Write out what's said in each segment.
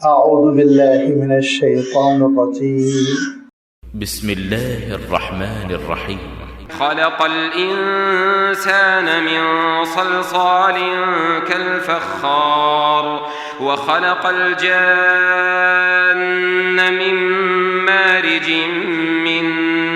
أعوذ بالله من الشيطان الرجيم بسم الله الرحمن الرحيم خلق الإنسان من صلصال كالفخار وخلق الجان من مارج من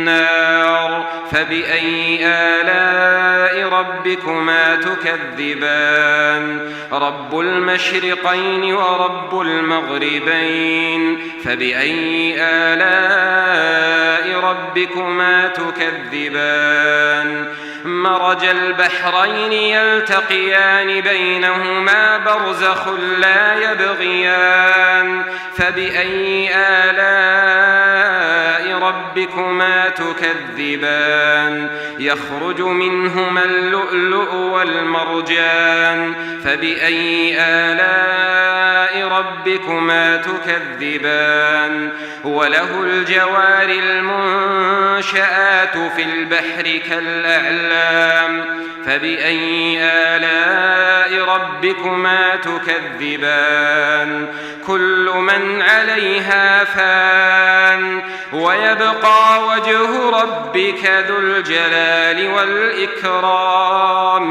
نار فبأي آلاء ربكما تكذبان رب المشرقين ورب المغربين فبأي آلاء ربكما تكذبان مرج البحرين يلتقيان بينهما برزخ لا يبغيان فبأي آلاء ربكما تكذبان يخرج منهما اللؤلؤ والمرجان فبأي آلاء ربكما تكذبان وله الجوار المنشآت في البحر كالأعلام فبأي آلاء ربكما تكذبان كل من عليها فان ويبقى وجه ربك ذو الجلال والإكرام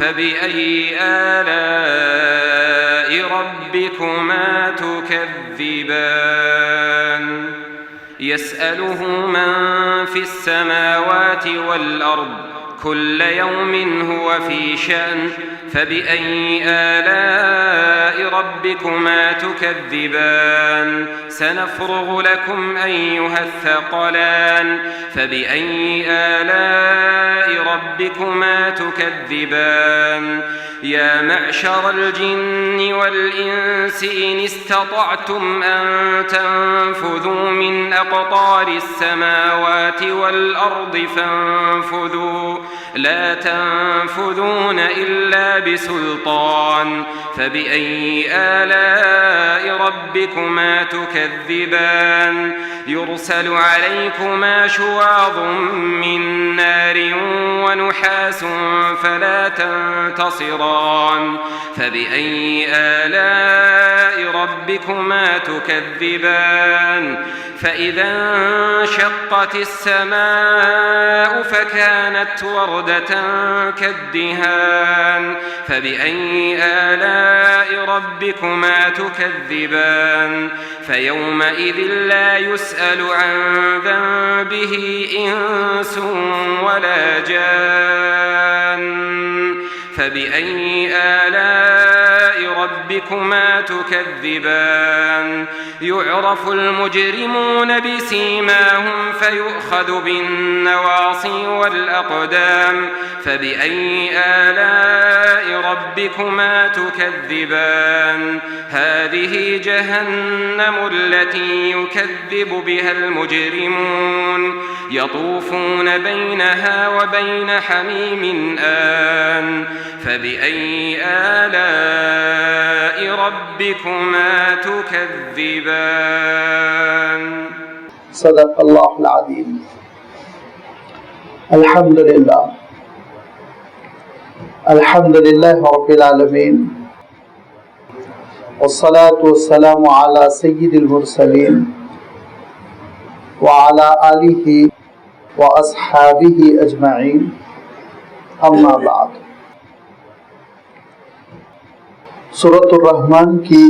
فبأي آلاء ربكما تكذبان يسأله من في السماوات والأرض كل يوم هو في شأن فبأي آلاء ربكما تكذبان سنفرغ لكم أيها الثقلان فبأي آلاء ربكما تكذبان يا معشر الجن والإنس إن استطعتم أن تنفذوا من أقطار السماوات والأرض فانفذوا لا تنفذون إلا بسلطان فبأي آلاء ربكما تكذبان يرسل عليكما شواظ من نار ونحاس فلا تنتصران فبأي آلاء ربكما تكذبان فإذا انشقت السماء فكانت وردة كالدهان فبأي آلاء ربكما تكذبان فيومئذ لا يسأل عن ذنبه إنس ولا جان فبأي آلاء ربكما تكذبان يعرف المجرمون بسيماهم فيؤخذ بالنواصي والأقدام فبأي آلاء ربكما تكذبان هذه جهنم التي يكذب بها المجرمون يطوفون بينها وبين حميم آن فبأي آلاء ربكما تكذبان صدق الله العظيم الحمد لله رب العالمين والصلاة والسلام على سيد المرسلين وعلى آله وأصحابه أجمعين أما بعد سورۃ الرحمن کی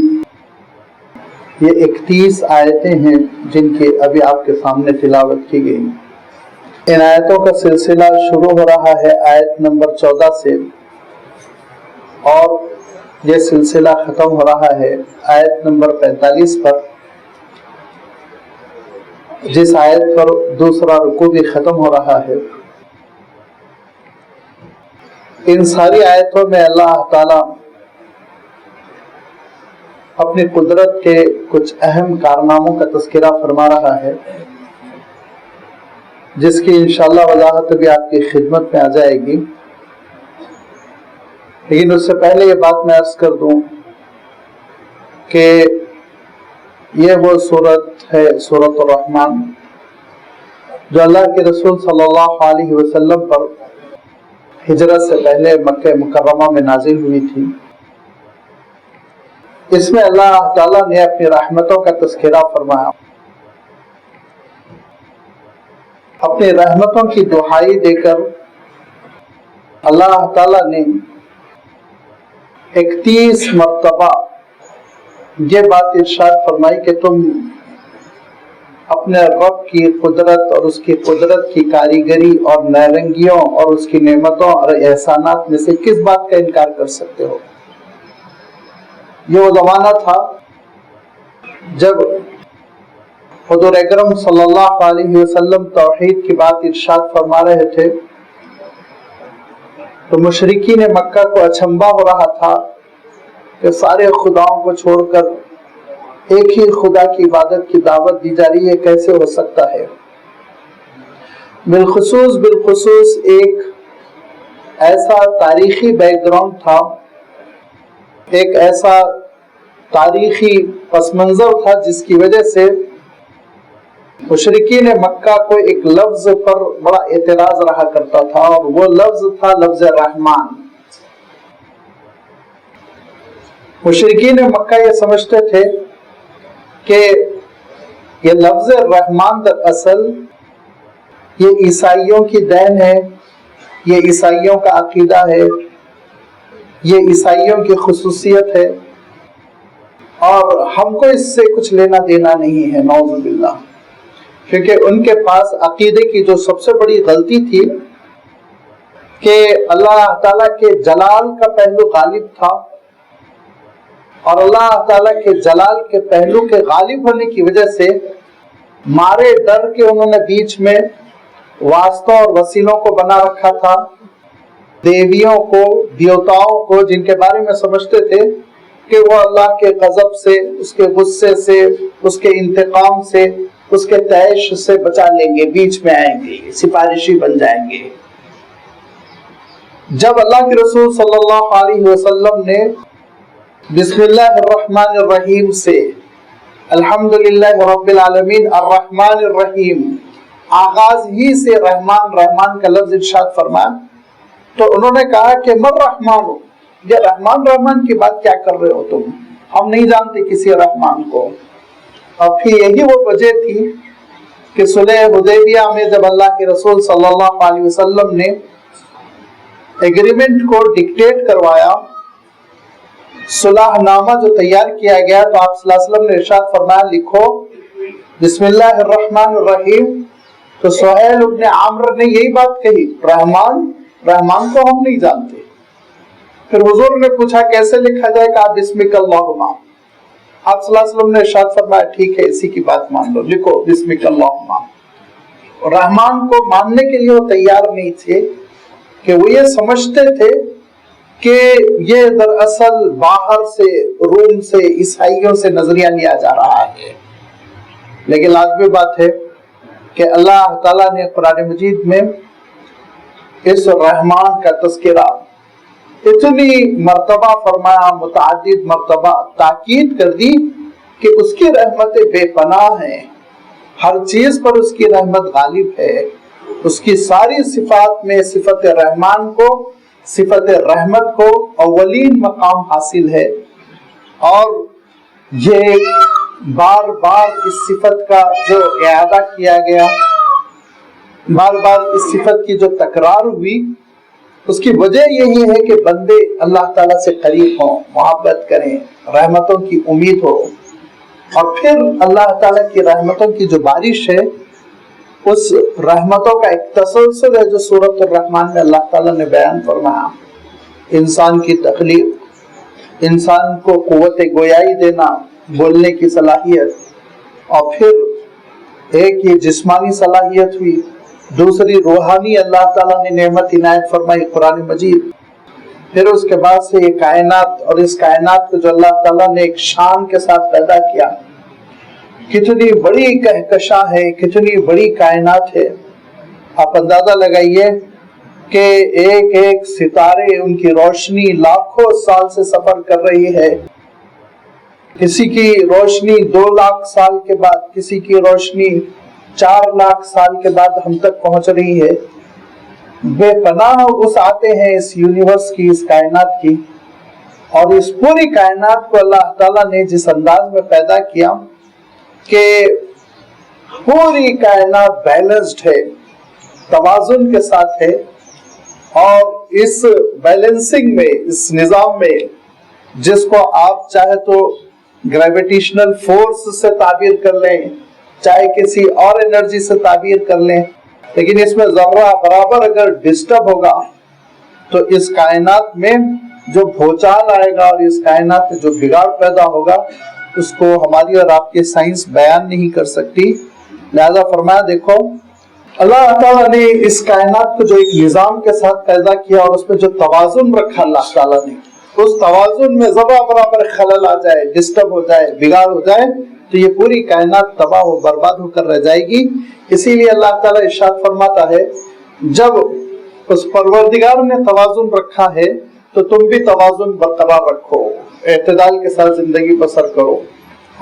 یہ 31 آیتیں ہیں جن کی ابھی آپ کے سامنے تلاوت کی گئی. ان آیتوں کا سلسلہ شروع ہو رہا ہے آیت نمبر 14 سے اور یہ سلسلہ ختم ہو رہا ہے آیت نمبر 45 پر، جس آیت پر دوسرا رکوع بھی ختم ہو رہا ہے. ان ساری آیتوں میں اللہ تعالی اپنی قدرت کے کچھ اہم کارناموں کا تذکرہ فرما رہا ہے، جس کی انشاءاللہ وضاحت بھی آپ کی خدمت میں آ جائے گی. لیکن اس سے پہلے یہ بات میں عرض کر دوں کہ یہ وہ سورت ہے سورۃ الرحمن جو اللہ کے رسول صلی اللہ علیہ وسلم پر ہجرت سے پہلے مکہ مکرمہ میں نازل ہوئی تھی. اس میں اللہ تعالیٰ نے اپنی رحمتوں کا تذکرہ فرمایا، اپنی رحمتوں کی دہائی دے کر اللہ تعالیٰ نے 31 مرتبہ یہ بات ارشاد فرمائی کہ تم اپنے رب کی قدرت اور اس کی قدرت کی کاریگری اور نارنگیوں اور اس کی نعمتوں اور احسانات میں سے کس بات کا انکار کر سکتے ہو۔ یہ وہ زمانہ تھا جب حضور اکرم صلی اللہ علیہ وسلم توحید کی بات ارشاد فرما رہے تھے تو مشرکین مکہ کو اچنبھا ہو رہا تھا کہ سارے خداؤں کو چھوڑ کر ایک ہی خدا کی عبادت کی دعوت دی جا رہی ہے، کیسے ہو سکتا ہے۔ بالخصوص ایک ایسا تاریخی بیک گراؤنڈ تھا، ایک ایسا تاریخی پس منظر تھا جس کی وجہ سے مشرکین مکہ کو ایک لفظ پر بڑا اعتراض رہا کرتا تھا، اور وہ لفظ تھا لفظ رحمان۔ مشرکین مکہ یہ سمجھتے تھے کہ یہ لفظ رحمان دراصل یہ عیسائیوں کی دین ہے، یہ عیسائیوں کا عقیدہ ہے، یہ عیسائیوں کی خصوصیت ہے، اور ہم کو اس سے کچھ لینا دینا نہیں ہے، نعوذ باللہ۔ کیونکہ ان کے پاس عقیدے کی جو سب سے بڑی غلطی تھی کہ اللہ تعالیٰ کے جلال کا پہلو غالب تھا، اور اللہ تعالیٰ کے جلال کے پہلو کے غالب ہونے کی وجہ سے مارے ڈر کے انہوں نے بیچ میں واسطوں اور وسیلوں کو بنا رکھا تھا، دیویوں کو، دیوتاؤں کو، جن کے بارے میں سمجھتے تھے کہ وہ اللہ کے غضب سے، اس کے غصے سے، اس کے انتقام سے، اس کے طیش سے بچا لیں گے، بیچ میں آئیں گے، سفارشی بن جائیں گے۔ جب اللہ کے رسول صلی اللہ علیہ وسلم نے بسم اللہ الرحمن الرحیم سے الحمدللہ رب العالمین الرحمن الرحیم آغاز ہی سے رحمان کا لفظ ارشاد فرمایا تو انہوں نے کہا کہ من رحمان ہو، یہ رحمان کی بات کیا کر رہے ہو تم، ہم نہیں جانتے کسی رحمان کو۔ اور پھر یہی وہ وجہ تھی کہ صلح حدیبیہ میں جب اللہ کے رسول صلی اللہ علیہ وسلم نے ایگریمنٹ کو ڈکٹیٹ کروایا، صلح نامہ جو تیار کیا گیا، تو آپ صلی اللہ علیہ وسلم نے ارشاد فرمایا لکھو بسم اللہ الرحمن الرحیم۔ تو سہیل ابن عامر نے یہی بات کہی، رحمان کو ہم نہیں جانتے۔ پھر حضور نے پوچھا کیسے لکھا جائے گا، بسمک اللہم۔ آپ صلی اللہ علیہ وسلم نے ارشاد فرمایا ٹھیک ہے، اسی کی بات مان لو، لکھو بسمک اللہم۔ رحمان کو ماننے کے لیے وہ تیار نہیں تھے، کہ وہ یہ سمجھتے تھے کہ یہ دراصل باہر سے، روم سے، عیسائیوں سے نظریہ لیا جا رہا ہے۔ لیکن لازمی بات ہے کہ اللہ تعالیٰ نے قرآن مجید میں اس رحمان کا تذکرہ اتنی مرتبہ فرمایا، متعدد مرتبہ تاکید کر دی کہ اس کی رحمتیں بے پناہ ہیں، ہر چیز پر اس کی رحمت غالب ہے۔ اس کی ساری صفات میں صفت رحمان کو، صفت رحمت کو اولین مقام حاصل ہے، اور یہ بار بار اس صفت کا جو اعادہ کیا گیا، بار بار اس صفت کی جو تکرار ہوئی، اس کی وجہ یہی ہے کہ بندے اللہ تعالیٰ سے قریب ہوں، محبت کریں، رحمتوں کی امید ہو، اور پھر اللہ تعالیٰ کی رحمتوں کی جو بارش ہے، اس رحمتوں کا ایک تسلسل ہے جو سورۃ الرحمن میں اللہ تعالیٰ نے بیان فرمایا۔ انسان کی تخلیق، انسان کو قوت گویائی دینا، بولنے کی صلاحیت، اور پھر ایک یہ جسمانی صلاحیت ہوئی، دوسری روحانی اللہ تعالیٰ نے نعمت عنایت فرمائی قرآن مجید، پھر اس کے بعد سے یہ کائنات، اور اس کائنات کو جو اللہ تعالیٰ نے ایک شان کے ساتھ پیدا کیا، کتنی بڑی کہکشاں ہے، کتنی بڑی کائنات ہے۔ آپ اندازہ لگائیے کہ ایک ایک ستارے، ان کی روشنی لاکھوں سال سے سفر کر رہی ہے، کسی کی روشنی 2 لاکھ سال کے بعد، کسی کی روشنی 4 لاکھ سال کے بعد ہم تک پہنچ رہی ہے۔ بے پناہ وسعتیں ہیں اس یونیورس کی، اس کائنات کی، اور اس پوری کائنات کو اللہ تعالیٰ نے جس انداز میں پیدا کیا کہ پوری کائنات بیلنسڈ ہے، توازن کے ساتھ ہے، اور اس بیلنسنگ میں، اس نظام میں، جس کو آپ چاہے تو گریویٹیشنل فورس سے تعبیر کر لیں، چاہے کسی اور انرجی سے تعبیر کر لیں، لیکن اس میں ذرہ برابر اگر ڈسٹرب ہوگا تو اس کائنات میں جو بھوچال آئے گا اور اس کائنات میں جو بگاڑ پیدا ہوگا اس کو ہماری اور آپ کی سائنس بیان نہیں کر سکتی۔ لہذا فرمایا دیکھو اللہ تعالیٰ نے اس کائنات کو جو ایک نظام کے ساتھ پیدا کیا اور اس میں جو توازن رکھا اللہ تعالیٰ نے، اس توازن میں ذرہ برابر خلل آ جائے، ڈسٹرب ہو جائے، بگاڑ ہو جائے تو یہ پوری کائنات تباہ و برباد ہو کر رہ جائے گی۔ اسی لیے اللہ تعالیٰ ارشاد فرماتا ہے جب اس پروردگار نے توازن رکھا ہے تو تم بھی توازن برقرار رکھو، اعتدال کے ساتھ زندگی بسر کرو۔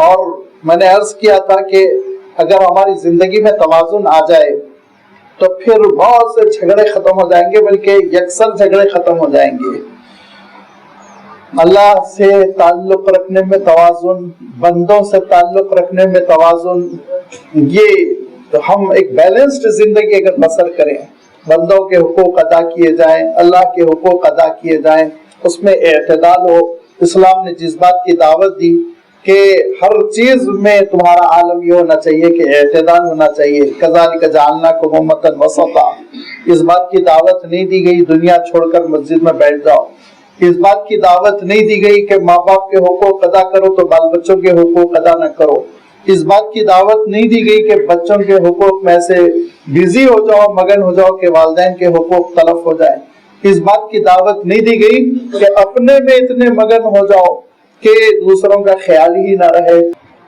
اور میں نے عرض کیا تھا کہ اگر ہماری زندگی میں توازن آ جائے تو پھر بہت سے جھگڑے ختم ہو جائیں گے، بلکہ یکسر جھگڑے ختم ہو جائیں گے۔ اللہ سے تعلق رکھنے میں توازن، بندوں سے تعلق رکھنے میں توازن، یہ ہم ایک بیلنسڈ زندگی اگر بسر کریں، بندوں کے حقوق ادا کیے جائیں، اللہ کے حقوق ادا کیے جائیں، اس میں اعتدال ہو۔ اسلام نے جس بات کی دعوت دی کہ ہر چیز میں تمہارا عالم یہ ہونا چاہیے کہ اعتدال ہونا چاہیے، کذالک جعلناکم امۃ وسطا، اس بات کی دعوت نہیں دی گئی دنیا چھوڑ کر مسجد میں بیٹھ جاؤ، اس بات کی دعوت نہیں دی گئی کہ ماں باپ کے حقوق ادا کرو تو بال بچوں کے حقوق ادا نہ کرو، اس بات کی دعوت نہیں دی گئی کہ بچوں کے حقوق میں سے بزی ہو جاؤ، مگن ہو جاؤ کہ والدین کے حقوق تلف ہو جائیں، اس بات کی دعوت نہیں دی گئی کہ اپنے میں اتنے مگن ہو جاؤ کہ دوسروں کا خیال ہی نہ رہے۔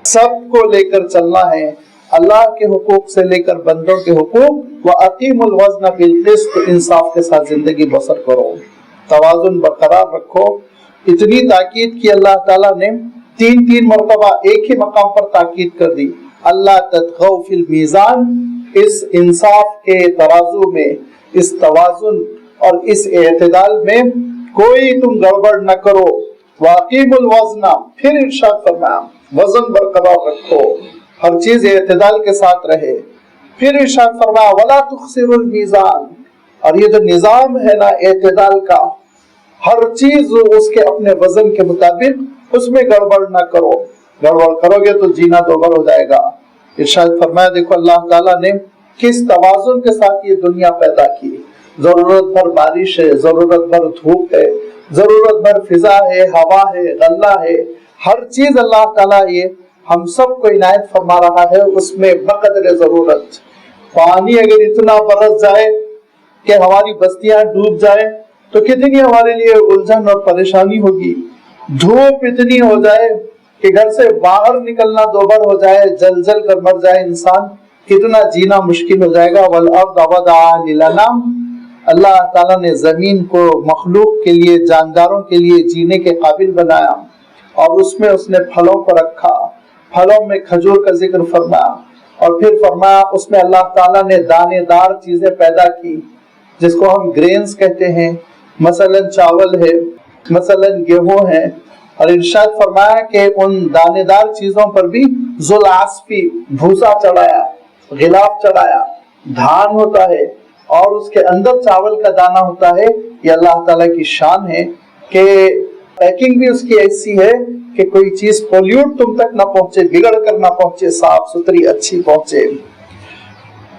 سب کو لے کر چلنا ہے، اللہ کے حقوق سے لے کر بندوں کے حقوق، وَأَقِيمُوا الْوَزْنَ بِالْقِسْطِ، انصاف کے ساتھ زندگی بسر کرو، توازن برقرار رکھو۔ اتنی تاکید کی اللہ تعالیٰ نے تین مرتبہ ایک ہی مقام پر تاکید کر دی، اللہ تطغوا فی المیزان، اس انصاف کے ترازو میں، اس توازن اور اس اعتدال میں کوئی تم گڑبڑ نہ کرو۔ واقیموا الوزن، پھر ارشاد فرمایا وزن برقرار رکھو، ہر چیز اعتدال کے ساتھ رہے۔ پھر ارشاد فرمایا ولا تخسروا المیزان، اور یہ جو نظام ہے نا اعتدال کا، ہر چیز اس کے اپنے وزن کے مطابق، اس میں گڑبڑ نہ کرو، گڑبڑ کرو گے تو جینا دوبر ہو جائے گا۔ ارشاد فرمایا دیکھو اللہ تعالیٰ نے کس توازن کے ساتھ یہ دنیا پیدا کی، ضرورت بھر بارش ہے، ضرورت بھر دھوپ ہے، ضرورت بھر فضا ہے، ہوا ہے، غلہ ہے، ہر چیز اللہ تعالیٰ یہ ہم سب کو عنایت فرما رہا ہے، اس میں بقدر ضرورت۔ پانی اگر اتنا برس جائے کہ ہماری بستیاں ڈوب جائیں تو کتنی ہمارے لیے الجھن اور پریشانی ہوگی۔ دھوپ اتنی ہو جائے کہ گھر سے باہر نکلنا دوبر ہو جائے، جل جل کر مر جائے انسان، کتنا جینا مشکل ہو جائے گا۔ وَالْأَرْضَ وَضَعَهَا لِلْأَنَامِ، اللہ تعالیٰ نے زمین کو مخلوق کے لیے، جانداروں کے لیے جینے کے قابل بنایا، اور اس میں اس نے پھلوں کو رکھا، پھلوں میں کھجور کا ذکر فرمایا، اور پھر فرمایا اس میں اللہ تعالیٰ نے دانے دار چیزیں پیدا کی جس کو ہم گرینز کہتے ہیں، مثلا چاول ہے، مثلا گیہوں ہے، اور ارشاد فرمایا کہ ان دانے دار چیزوں پر بھی ذوالعصفی، بھوسا چڑھایا، غلاف چڑھایا، دھان ہوتا ہے اور اس کے اندر چاول کا دانہ ہوتا ہے۔ یہ اللہ تعالیٰ کی شان ہے کہ پیکنگ بھی اس کی ایسی ہے کہ کوئی چیز پولیوٹ تم تک نہ پہنچے، بگڑ کر نہ پہنچے، صاف ستھری اچھی پہنچے۔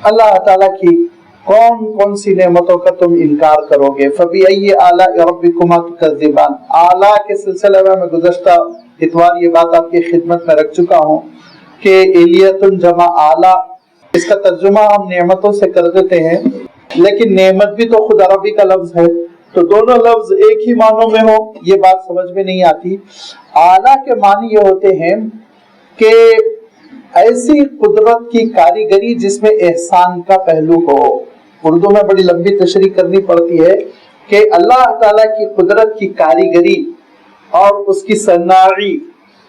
اللہ تعالیٰ کی کون سی نعمتوں کا تم انکار کرو گے؟ فَبِأَيِّ آلَاءِ رَبِّكُمَا تُكَذِّبَانِ، اعلیٰ کے سلسلے میں گزشتہ اتوار یہ بات آپ کی خدمت میں رکھ چکا ہوں کہ الیتن جمع اعلیٰ، اس کا ترجمہ ہم نعمتوں سے کر دیتے ہیں، لیکن نعمت بھی تو خود عربی کا لفظ ہے، تو دونوں لفظ ایک ہی معنوں میں ہو یہ بات سمجھ میں نہیں آتی۔ اعلیٰ کے معنی یہ ہوتے ہیں کہ ایسی قدرت کی کاریگری جس میں احسان کا پہلو ہو۔ اردو میں بڑی لمبی تشریح کرنی پڑتی ہے کہ اللہ تعالیٰ کی قدرت کی کاریگری اور اس کی صناعی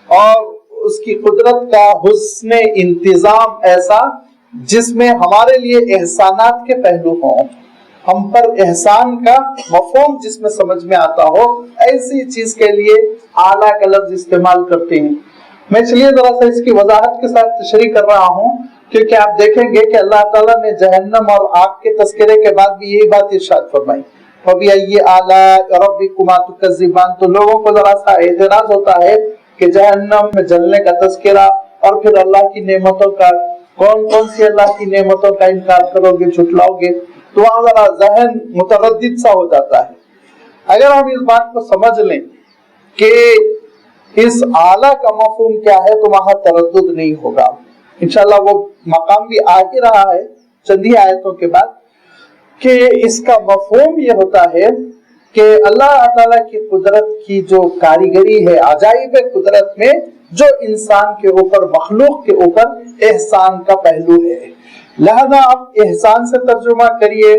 اور اس کی قدرت کا حسن انتظام ایسا جس میں ہمارے لیے احسانات کے پہلو ہوں۔ ہم پر احسان کا مفہوم جس میں سمجھ میں آتا ہو، ایسی چیز کے لیے اعلیٰ کا لفظ استعمال کرتے ہیں۔ میں چلیے ذرا سا اس کی وضاحت کے ساتھ تشریح کر رہا ہوں، کیونکہ آپ دیکھیں گے کہ اللہ تعالیٰ نے جہنم اور آگ کے تذکرے کے بعد بھی یہی بات ارشاد فرمائی، فَبِأَيِّ آلَاءِ رَبِّكُمَا تُكَذِّبَانِ۔ تو لوگوں کو ذرا سا اعتراض ہوتا ہے کہ جہنم میں جلنے کا تذکرہ اور پھر اللہ کی نعمتوں کا، کون کون سی اللہ کی نعمتوں کا انکار کرو گے، جھٹلاؤ گے، تو وہاں ذرا ذہن متردد سا ہو جاتا ہے۔ اگر ہم اس بات کو سمجھ لیں کہ اس اعلیٰ کا مفہوم کیا ہے تو وہاں تردد نہیں ہوگا۔ انشاءاللہ وہ مقام بھی آ ہی رہا ہے چند ہی آیتوں کے بعد، کہ اس کا مفہوم یہ ہوتا ہے کہ اللہ تعالیٰ کی قدرت کی جو کاریگری ہے، عجائب قدرت میں جو انسان کے اوپر، مخلوق کے اوپر احسان کا پہلو ہے، لہذا آپ احسان سے ترجمہ کریے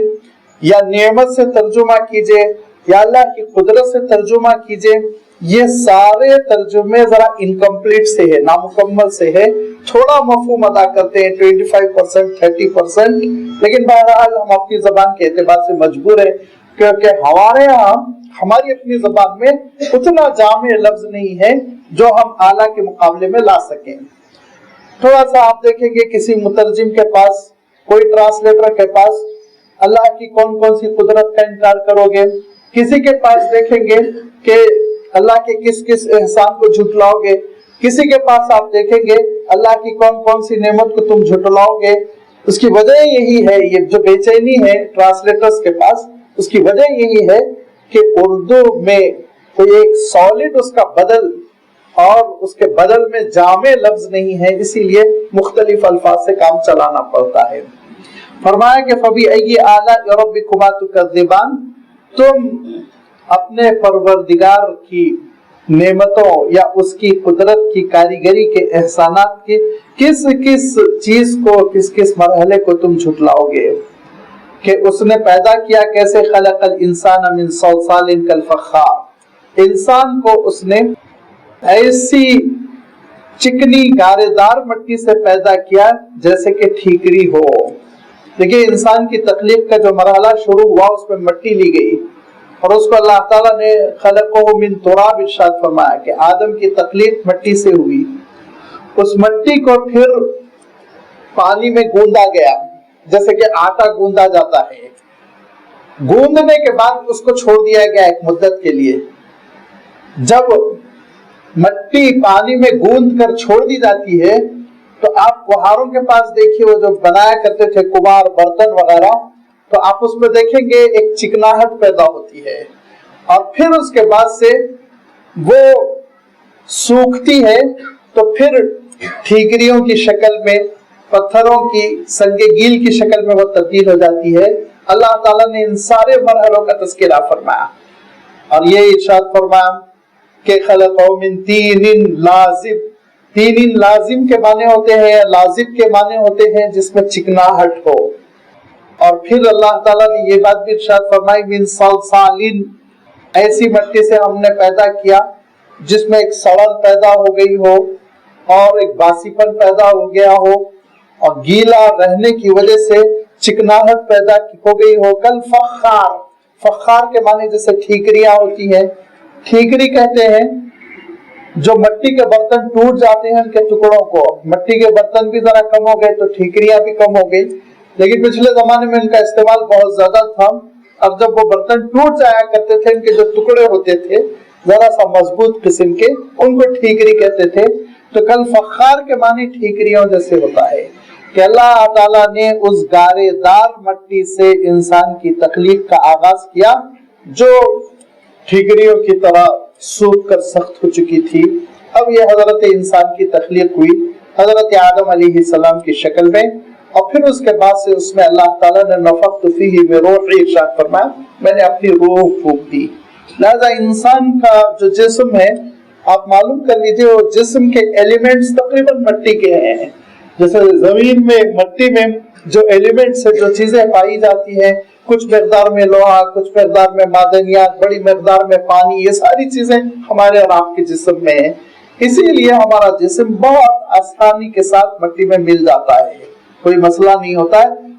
یا نعمت سے ترجمہ کیجئے یا اللہ کی قدرت سے ترجمہ کیجئے، یہ سارے ترجمے ذرا انکمپلیٹ سے ہے، نامکمل سے ہے، تھوڑا مفہوم ادا کرتے ہیں 25%، 30%، لیکن بہرحال ہم اپنی زبان کے اعتبار سے مجبور ہیں، کیونکہ ہمارے ہاں ہماری اپنی زبان میں اتنا جامع لفظ نہیں ہے جو ہم اعلیٰ کے مقابلے میں لا سکیں۔ تھوڑا سا آپ دیکھیں گے کسی مترجم کے پاس، کوئی ٹرانسلیٹر کے پاس اللہ کی کون کون سی قدرت کا انکار کرو گے، کسی کے پاس دیکھیں گے کہ اللہ کے کس کس احسان کو جھٹلاؤ گے، کسی کے پاس آپ دیکھیں گے اللہ کی کون کون سی نعمت کو تم جھٹلاؤ گے۔ اس کی وجہ یہی ہے، یہ جو بے چینی ہے ٹرانسلیٹرز کے پاس، اس کی وجہ یہی ہے کہ اردو میں کوئی ایک سالڈ اس کا بدل اور اس کے بدل میں جامع لفظ نہیں ہے، اسی لیے مختلف الفاظ سے کام چلانا پڑتا ہے۔ فرمایا کہ فَبِأَيِّ آلَاءِ رَبِّكُمَا تُكَذِّبَانِ، تم اپنے پروردگار کی نعمتوں یا اس کی قدرت کی کاریگری کے احسانات کی کس کس چیز کو، کس کس مرحلے کو تم جھٹلاؤ گے، کہ اس نے پیدا کیا کیسے، خلق الانسان من صلصال کالفخار، انسان کو اس نے ایسی چکنی گارے دار مٹی سے پیدا کیا جیسے کہ ٹھیکری ہو۔ دیکھیں انسان کی تخلیق کا جو مرحلہ شروع ہوا اس میں مٹی لی گئی اور اس کو اللہ تعالیٰ نے خلقہ من تراب ارشاد فرمایا کہ آدم کی تخلیق مٹی سے ہوئی۔ اس مٹی کو پھر پانی میں گوندا گیا جیسے کہ آٹا گوندا جاتا ہے، گوندنے کے بعد اس کو چھوڑ دیا گیا ایک مدت کے لیے۔ جب مٹی پانی میں گوند کر چھوڑ دی جاتی ہے تو آپ کہاروں کے پاس دیکھیے، وہ جو بنایا کرتے تھے کمار برتن وغیرہ، تو آپ اس میں دیکھیں گے ایک چکناہٹ پیدا ہوتی ہے اور پھر اس کے بعد سے وہ سوکھتی ہے تو پھر ٹھیکریوں کی شکل میں، پتھروں کی سنگ گیل کی شکل میں وہ تبدیل ہو جاتی ہے۔ اللہ تعالیٰ نے ان سارے مرحلوں کا تذکرہ فرمایا اور یہ ارشاد فرمایا کہ خلقہ من طین لازب، طین لازم کے معنی ہوتے ہیں، لازب کے معنی ہوتے ہیں جس میں چکناہٹ ہو، اور پھر اللہ تعالیٰ نے یہ بات بھی ارشاد فرمائی من صلصال، ایسی مٹی سے ہم نے پیدا کیا جس میں ایک سڑن پیدا ہو گئی ہو اور ایک باسی پن پیدا ہو گیا ہو اور گیلا رہنے کی وجہ سے چکناہٹ پیدا ہو گئی ہو، کل فخار، فخار کے معنی جیسے ٹھیکریاں ہوتی ہیں، ٹھیکری کہتے ہیں جو مٹی کے برتن ٹوٹ جاتے ہیں ان کے ٹکڑوں کو، مٹی کے برتن بھی ذرا کم ہو گئے تو ٹھیکریاں بھی کم ہو گئی، لیکن پچھلے زمانے میں ان کا استعمال بہت زیادہ تھا۔ اب جب وہ برتن ٹوٹ جایا کرتے تھے، ان کے جو ٹکڑے ہوتے تھے ذرا سا مضبوط قسم کے، ان کو ٹھیکری کہتے تھے۔ تو کل فخار کے معنی ٹھیکریوں جیسے ہوتا ہے کہ اللہ تعالیٰ نے اس گارے دار مٹی سے انسان کی تخلیق کا آغاز کیا جو ٹھیکریوں کی طرح سوکھ کر سخت ہو چکی تھی۔ اب یہ حضرت انسان کی تخلیق ہوئی حضرت آدم علیہ السلام کی شکل میں، اور پھر اس کے بعد سے اس میں اللہ تعالیٰ نے نفخت فیہ من روحی ارشاد فرمایا، میں نے اپنی روح پھونک دی۔ لہذا انسان کا جو جسم ہے آپ معلوم کر لیجئے، وہ جسم کے ایلیمنٹس تقریباً مٹی کے ہیں، جیسے زمین میں مٹی میں جو ایلیمنٹس ہیں، جو چیزیں پائی جاتی ہیں، کچھ مقدار میں لوہا، کچھ مقدار میں معدنیات، بڑی مقدار میں پانی، یہ ساری چیزیں ہمارے اور آپ کے جسم میں ہیں۔ اسی لیے ہمارا جسم بہت آسانی کے ساتھ مٹی میں مل جاتا ہے، کوئی مسئلہ نہیں ہوتا ہے۔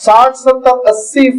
60, 70, 80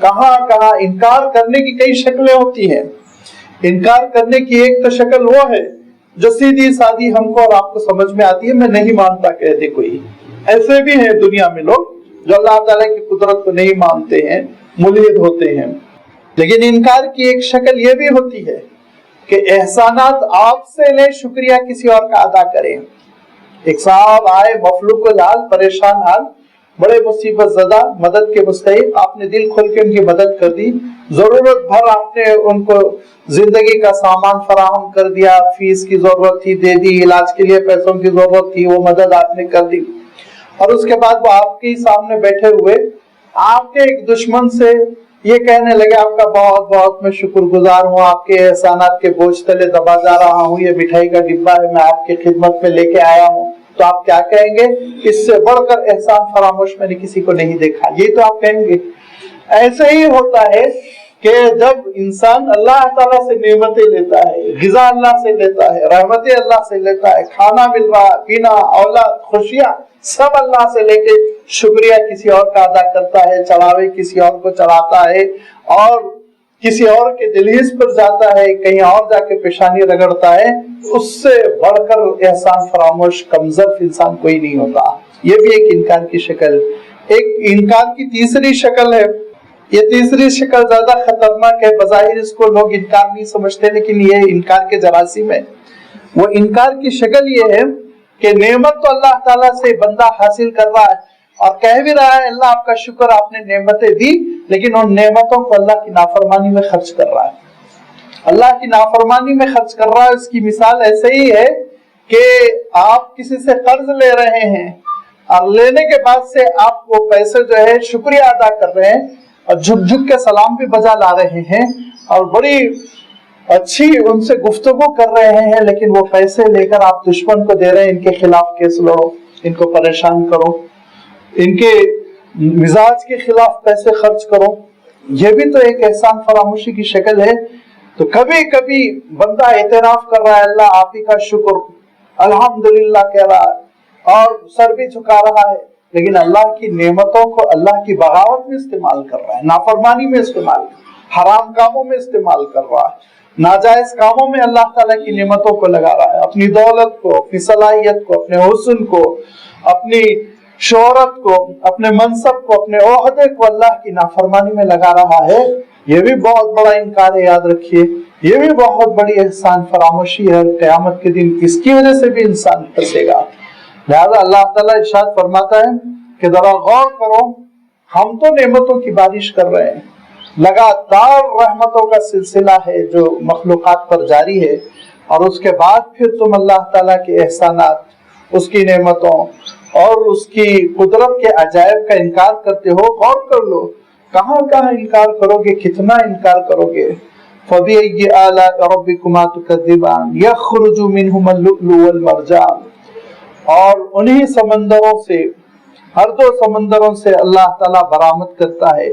کہاں کہاں انکار کرنے کی کئی شکلیں ہوتی ہیں. انکار کرنے کی ایک تو شکل وہ ہے جو سیدھی سادی ہم کو اور آپ کو سمجھ میں آتی ہے, میں نہیں مانتا کہتے کوئی. ایسے بھی ہیں دنیا میں لوگ جو اللہ تعالیٰ کی قدرت کو نہیں مانتے ہیں, ملحد ہوتے ہیں. لیکن انکار کی ایک شکل یہ بھی ہوتی ہے کہ احسانات آپ سے لے, شکریہ کسی اور کا ادا کریں. ایک صاحب آئے مفلوق الحال, پریشان حال, بڑے مصیبت زدہ, مدد کے مستحق, آپ نے دل کھول کے ان کی مدد کر دی, ضرورت بھر آپ نے ان کو زندگی کا سامان فراہم کر دیا, فیس کی ضرورت تھی دے دی, علاج کے لیے پیسوں کی ضرورت تھی وہ مدد آپ نے کر دی. اور اس کے بعد وہ آپ کے ہی سامنے بیٹھے ہوئے آپ کے ایک دشمن سے یہ کہنے لگے آپ کا بہت بہت میں شکر گزار ہوں, آپ کے احسانات کے بوجھ تلے دبا جا رہا ہوں, یہ مٹھائی کا ڈبہ ہے میں آپ کی خدمت میں لے کے آیا ہوں. تو آپ کیا کہیں گے؟ اس سے بڑھ کر احسان فراموش میں نے کسی کو نہیں دیکھا, یہ تو آپ کہیں گے. ایسے ہی ہوتا ہے کہ جب انسان اللہ تعالیٰ سے نعمتیں لیتا ہے, غذا اللہ سے لیتا ہے, رحمتیں اللہ سے لیتا ہے, کھانا مل رہا, پینا, اولاد, خوشیاں سب اللہ سے لے کے شکریہ کسی اور کا ادا کرتا ہے, چڑھاوے کسی اور کو چڑھاتا ہے, اور کسی اور کے دہلیز پر جاتا ہے, کہیں اور جا کے پیشانی رگڑتا ہے, اس سے بڑھ کر احسان فراموش کمزرف انسان کوئی نہیں ہوتا. یہ بھی ایک انکار کی شکل. ایک انکار کی تیسری شکل ہے, یہ تیسری شکل زیادہ خطرناک ہے. بظاہر اس کو لوگ انکار نہیں سمجھتے, لیکن یہ انکار کے جراثیم ہے. وہ انکار کی شکل یہ ہے کہ نعمت تو اللہ تعالیٰ سے بندہ حاصل کر رہا ہے اور کہہ بھی رہا ہے اللہ آپ کا شکر, آپ نے نعمتیں دی, لیکن ان نعمتوں کو اللہ کی نافرمانی میں خرچ کر رہا ہے. اللہ کی نافرمانی میں خرچ کر رہا ہے. اس کی مثال ایسے ہی ہے کہ آپ کسی سے قرض لے رہے ہیں اور لینے کے بعد سے آپ وہ پیسے جو ہے شکریہ ادا کر رہے ہیں اور جھک جھک کے سلام بھی بجا لا رہے ہیں اور بڑی اچھی ان سے گفتگو کر رہے ہیں, لیکن وہ پیسے لے کر آپ دشمن کو دے رہے ہیں, ان کے خلاف کیس لڑو, ان کو پریشان کرو, ان کے مزاج کے خلاف پیسے خرچ کرو. یہ بھی تو ایک احسان فراموشی کی شکل ہے. تو کبھی کبھی بندہ اعتراف کر رہا ہے اللہ آپ ہی کا شکر, الحمدللہ کہہ رہا ہے اور سر بھی جھکا رہا ہے, لیکن اللہ کی نعمتوں کو اللہ کی بغاوت میں استعمال کر رہا ہے, نافرمانی میں استعمال, حرام کاموں میں استعمال کر رہا ہے, ناجائز کاموں میں اللہ تعالیٰ کی نعمتوں کو لگا رہا ہے, اپنی دولت کو, اپنی صلاحیت کو, اپنے حسن کو, اپنی شہرت کو, اپنے منصب کو, اپنے عہدے کو اللہ کی نافرمانی میں لگا رہا ہے. یہ بھی بہت بڑا انکار ہے, یاد رکھیے. یہ بھی بہت بڑی احسان فراموشی ہے. قیامت کے دن اس کی وجہ سے بھی انسان پھنسے گا. لہذا اللہ تعالیٰ ارشاد فرماتا ہے کہ ذرا غور کرو, ہم تو نعمتوں کی بارش کر رہے ہیں, لگاتار رحمتوں کا سلسلہ ہے جو مخلوقات پر جاری ہے, اور اس کے بعد پھر تم اللہ تعالیٰ کے احسانات, اس کی نعمتوں اور اس کی قدرت کے عجائب کا انکار کرتے ہو. غور کر لو کہاں کہاں انکار کرو گے, کتنا انکار کرو گے. فَبِأَيِّ آلَاءِ رَبِّكُمَا تُكَذِّبَانِ يَخْرُجُ مِنْهُمَا اللُّؤْلُؤُ وَالْمَرْجَانُ. اور انہی سمندروں سے, ہر دو سمندروں سے اللہ تعالیٰ برآمد کرتا ہے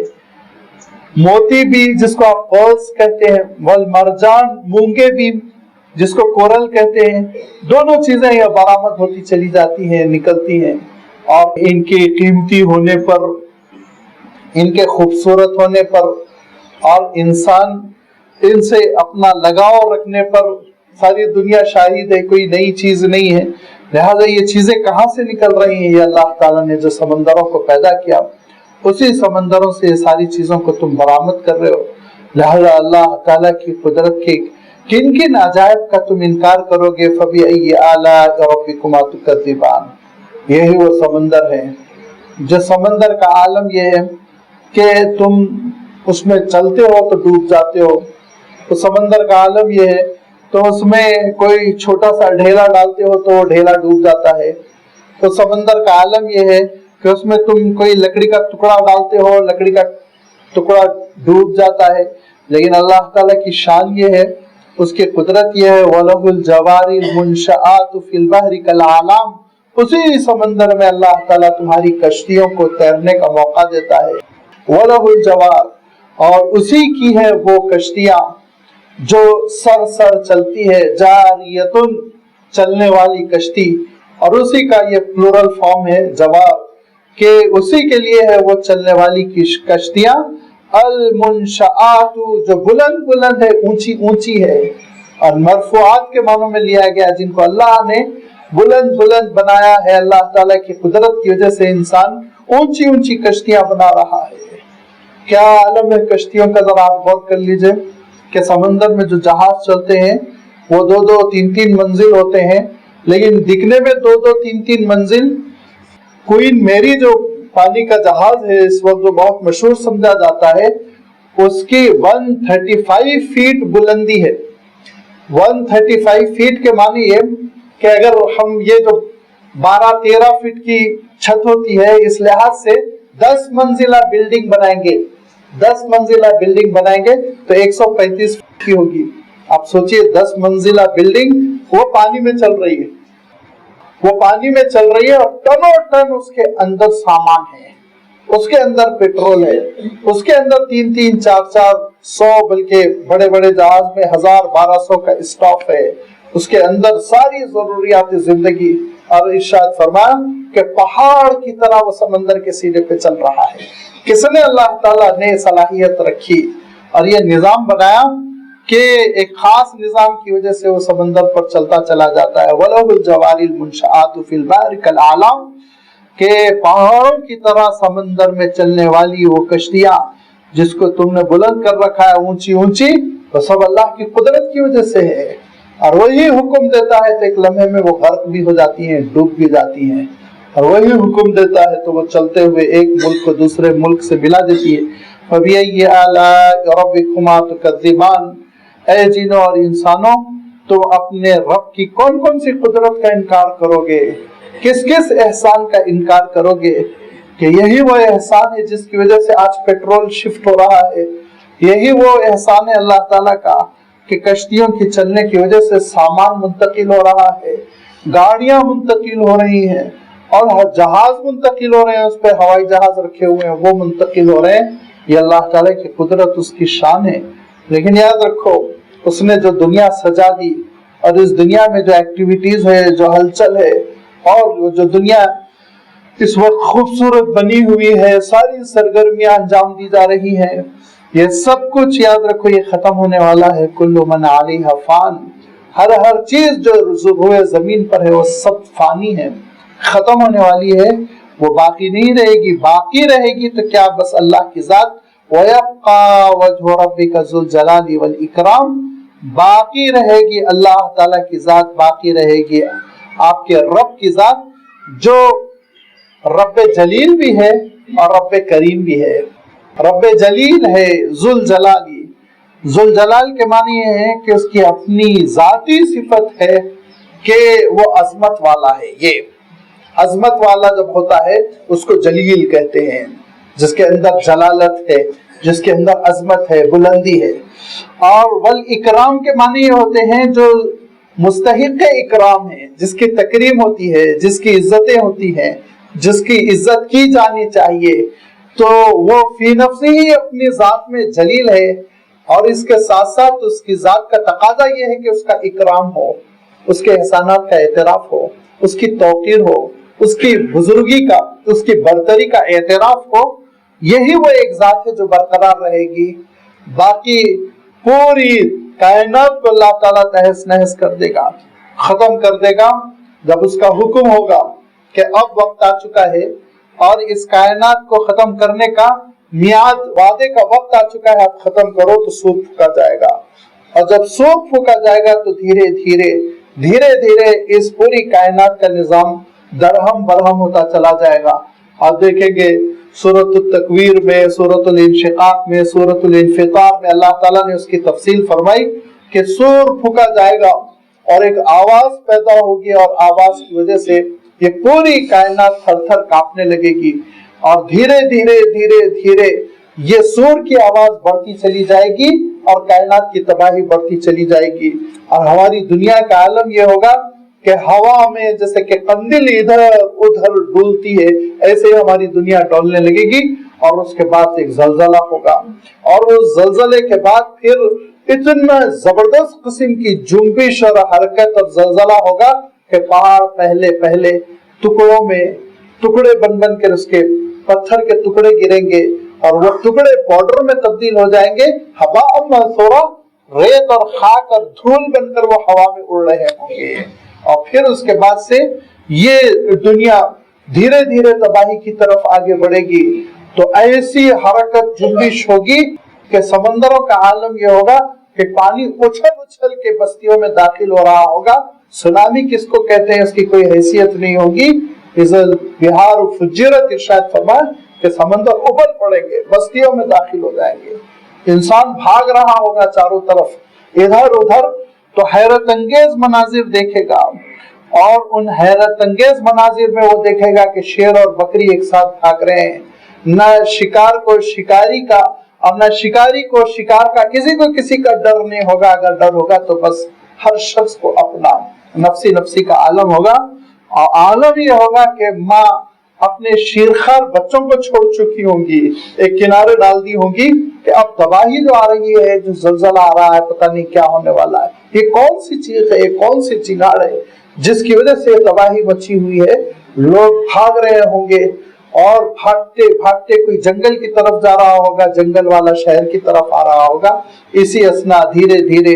موتی بھی جس کو آپ پرلز کہتے ہیں, والمرجان مونگے بھی جس کو کورل کہتے ہیں. دونوں چیزیں یہ برآمد ہوتی چلی جاتی ہیں, نکلتی ہیں, اور ان کے قیمتی ہونے پر, ان کے خوبصورت ہونے پر اور انسان ان سے اپنا لگاؤ رکھنے پر ساری دنیا شاہد ہے, کوئی نئی چیز نہیں ہے. لہذا یہ چیزیں کہاں سے نکل رہی ہیں؟ یہ اللہ تعالیٰ نے جو سمندروں کو پیدا کیا, اسی سمندروں سے یہ ساری چیزوں کو تم برآمد کر رہے ہو. لہذا اللہ تعالیٰ کی قدرت کے کن کن عجائب کا تم انکار کرو گے. فَبِأَيِّ آلَاءِ رَبِّكُمَا تُكَذِّبَانِ. یہی وہ سمندر ہے جو سمندر کا عالم یہ ہے کہ تم اس میں چلتے ہو تو ڈوب جاتے ہو. تو سمندر کا عالم یہ ہے تو اس میں کوئی چھوٹا سا ڈھیلا ڈالتے ہو تو وہ ڈھیلا ڈوب جاتا ہے. تو سمندر کا عالم یہ ہے کہ اس میں تم کوئی لکڑی کا ٹکڑا ڈالتے ہو, لکڑی کا ٹکڑا ڈوب جاتا ہے. لیکن اللہ تعالیٰ کی شان یہ ہے, اس کی قدرت یہ ہے, وَلَهُ الْجَوَارِ الْمُنْشَآتُ فِي الْبَحْرِ كَالْأَعْلَامِ. اسی سمندر میں اللہ تعالیٰ تمہاری کشتیوں کو تیرنے کا موقع دیتا ہے. وَلَهُ الْجَوَارِ, اور اسی کی ہے وہ کشتیاں جو سر سر چلتی ہے, جاریتن چلنے والی کشتی, اور اسی کا یہ پلورل فارم ہے جوار, کہ اسی کے لیے ہے وہ چلنے والی کشتیاں. المنشآت جو بلند بلند ہے، اونچی اونچی ہے، اور مرفوعات کے معنوں میں لیا گیا جن کو اللہ نے بلند بلند بنایا ہے۔ اللہ تعالیٰ کی قدرت کی وجہ سے انسان اونچی اونچی کشتیاں بنا رہا ہے۔ کیا عالم ہے کشتیوں کا، ذرا آپ غور کر لیجئے کہ سمندر میں جو جہاز چلتے ہیں وہ 2-2 3-3 منزل ہوتے ہیں، لیکن دکھنے میں 2-2 3-3 منزل۔ کوئین میری جو پانی کا جہاز ہے اس وقت جو بہت مشہور سمجھا جاتا ہے، اس کی 135 فیٹ بلندی ہے۔ 135 فیٹ کے معنی یہ کہ اگر ہم یہ جو 12-13 فٹ کی چھت ہوتی ہے، اس لحاظ سے 10 منزلہ بلڈنگ بنائیں گے، 10 منزلہ بلڈنگ بنائیں گے تو 135 فٹ کی ہوگی۔ آپ سوچئے 10 منزلہ بلڈنگ وہ پانی میں چل رہی ہے، وہ پانی میں چل رہی ہے، اور ٹنوں ٹن اس کے اندر سامان ہے، اس کے اندر پیٹرول ہے، اس کے اندر 3-3 4-4 100 بلکہ بڑے بڑے جہاز میں 1000-1200 کا اسٹاف ہے، اس کے اندر ساری ضروریات زندگی۔ اور ارشاد فرمایا کہ پہاڑ کی طرح وہ سمندر کے سینے پہ چل رہا ہے۔ کس نے؟ اللہ تعالیٰ نے صلاحیت رکھی اور یہ نظام بنایا کہ ایک خاص نظام کی وجہ سے وہ سمندر پر چلتا چلا جاتا ہے۔ وَلَهُ الْجَوَارِ الْمُنْشَآتُ فِي الْبَحْرِ كَالْأَعْلَامِ، کہ پہاڑوں کی طرح سمندر میں چلنے والی وہ کشتیاں جس کو تم نے بلند کر رکھا ہے اونچی اونچی، وہ سب اللہ کی قدرت کی وجہ سے ہے، اور وہی حکم دیتا ہے تو ایک لمحے میں وہ غرق بھی ہو جاتی ہیں، ڈوب بھی جاتی ہیں، اور وہی حکم دیتا ہے تو وہ چلتے ہوئے ایک ملک کو دوسرے ملک سے ملا دیتی ہے۔ فَبِأَيِّ آلَاءِ رَبِّكُمَا تُكَذِّبَانِ، اے جنوں اور انسانوں، تم اپنے رب کی کون کون سی قدرت کا انکار کرو گے، کس کس احسان کا انکار کرو گے؟ کہ یہی وہ احسان ہے جس کی وجہ سے آج پیٹرول شفٹ ہو رہا ہے، یہی وہ احسان ہے اللہ تعالیٰ کا کہ کشتیوں کی چلنے کی وجہ سے سامان منتقل ہو رہا ہے، گاڑیاں منتقل ہو رہی ہیں، اور جہاز منتقل ہو رہے ہیں، اس پہ ہوائی جہاز رکھے ہوئے ہیں وہ منتقل ہو رہے ہیں۔ یہ اللہ تعالیٰ کی قدرت، اس کی شان ہے۔ لیکن یاد رکھو، اس نے جو دنیا سجا دی، اور اس دنیا میں جو ایکٹیویٹیز ہے، جو ہلچل ہے، اور جو دنیا اس وقت خوبصورت بنی ہوئی ہے، ساری سرگرمیاں انجام دی جا رہی ہیں، یہ سب کچھ یاد رکھو یہ ختم ہونے والا ہے۔ کل من علیہا فان، ہر چیز جو روئے زمین پر ہے وہ سب فانی ہے، ختم ہونے والی ہے، وہ باقی نہیں رہے گی۔ باقی رہے گی تو کیا؟ بس اللہ کی ذات۔ وَيَبْقَى وَجْهُ رَبِّكَ ذُو الْجَلَالِ وَالْإِكْرَامِ، باقی رہے گی اللہ تعالیٰ کی ذات، باقی رہے گی آپ کے رب کی ذات، جو رب جلیل بھی ہے اور رب کریم بھی ہے۔ رب جلیل ہے، ذو الجلالی، ذو الجلال کے معنی یہ ہے کہ اس کی اپنی ذاتی صفت ہے کہ وہ عظمت والا ہے۔ یہ عظمت والا جب ہوتا ہے اس کو جلیل کہتے ہیں، جس کے اندر جلالت ہے، جس کے اندر عظمت ہے، بلندی ہے۔ اور والاکرام کے معنی یہ ہوتے ہیں جو مستحق اکرام ہے، جس کی تکریم ہوتی ہے، جس کی عزتیں ہوتی ہیں، جس کی عزت کی جانی چاہیے، تو وہ فی نفسی ہی اپنی ذات میں جلیل ہے، اور اس کے ساتھ ساتھ اس کی ذات کا تقاضا یہ ہے کہ اس کا اکرام ہو، اس کے احسانات کا اعتراف ہو، اس کی توقیر ہو، اس کی بزرگی کا، اس کی برتری کا اعتراف ہو۔ یہی وہ ایک ذات ہے جو برقرار رہے گی۔ باقی پوری کائنات کو اللہ تعالیٰ تہس نہس کر دے گا، ختم کر دے گا، جب اس کا حکم ہوگا کہ اب وقت آ چکا ہے اور اس کائنات کو ختم کرنے کا میعاد، وعدے کا وقت آ چکا ہے، اب ختم کرو، تو سور پھونکا جائے گا، اور جب سور پھونکا جائے گا تو دھیرے دھیرے اس پوری کائنات کا نظام درہم برہم ہوتا چلا جائے گا۔ آپ دیکھیں گے سورۃ التکویر میں، سورۃ الانشقاق میں، سورۃ الانفطار میں اللہ تعالیٰ نے اس کی تفصیل فرمائی کہ سور پھونکا جائے گا اور ایک آواز پیدا ہوگی، اور آواز کی وجہ سے یہ پوری کائنات تھر تھر کانپنے لگے گی، اور دھیرے دھیرے یہ سور کی آواز بڑھتی چلی جائے گی اور کائنات کی تباہی بڑھتی چلی جائے گی۔ اور ہماری دنیا کا عالم یہ ہوگا کہ ہوا میں جیسے کہ قندیل ادھر ادھر ڈولتی ہے، ایسے ہی ہماری دنیا ڈولنے لگے گی، اور اس کے بعد ایک زلزلہ ہوگا، اور اس زلزلے کے بعد پھر اتنا زبردست قسم کی جنبش اور حرکت اور زلزلہ ہوگا کہ پہاڑ پہلے ٹکڑوں میں ٹکڑے بن کر اس کے پتھر کے ٹکڑے گریں گے، اور وہ ٹکڑے پاؤڈر میں تبدیل ہو جائیں گے، ہوا منصورہ، ریت اور خاک اور دھول بن کر وہ ہوا میں اڑ رہے ہوں گے. اور پھر اس کے بعد سے یہ دنیا دھیرے دھیرے تباہی کی طرف آگے بڑھے گی. تو ایسی حرکت جنبش ہوگی کہ سمندروں کا عالم یہ ہوگا کہ پانی اچھل اچھل کے بستیوں میں داخل ہو رہا ہوگا. سونامی کس کو کہتے ہیں اس کی کوئی حیثیت نہیں ہوگی. بہار فجرت، ارشاد فرمایا کہ سمندر ابل پڑیں گے، بستیوں میں داخل ہو جائیں گے، انسان بھاگ رہا ہوگا چاروں طرف ادھر ادھر. تو حیرت انگیز مناظر دیکھے گا، اور ان حیرت انگیز مناظر میں وہ دیکھے گا کہ شیر اور بکری ایک ساتھ بھاگ رہے ہیں. نہ شکار کو شکاری کا اور نہ شکاری کو شکار کا، کسی کو کسی کا ڈر نہیں ہوگا. اگر ڈر ہوگا تو بس ہر شخص کو اپنا نفسی نفسی کا عالم ہوگا. اور عالم یہ ہوگا کہ ماں اپنے شیرخوار بچوں کو چھوڑ چکی ہوں گی، ایک کنارے ڈال دی ہوں گی کہ اب تباہی جو آ رہی ہے، جو زلزلہ آ رہا ہے، پتہ نہیں کیا ہونے والا ہے، یہ کون سی چیز ہے، یہ کون سی چنگاڑ ہے جس کی وجہ سے تباہی مچی ہوئی ہے. لوگ بھاگ رہے ہوں گے، اور بھاگتے بھاگتے کوئی جنگل کی طرف جا رہا ہوگا، جنگل والا شہر کی طرف آ رہا ہوگا. اسی اسنا دھیرے دھیرے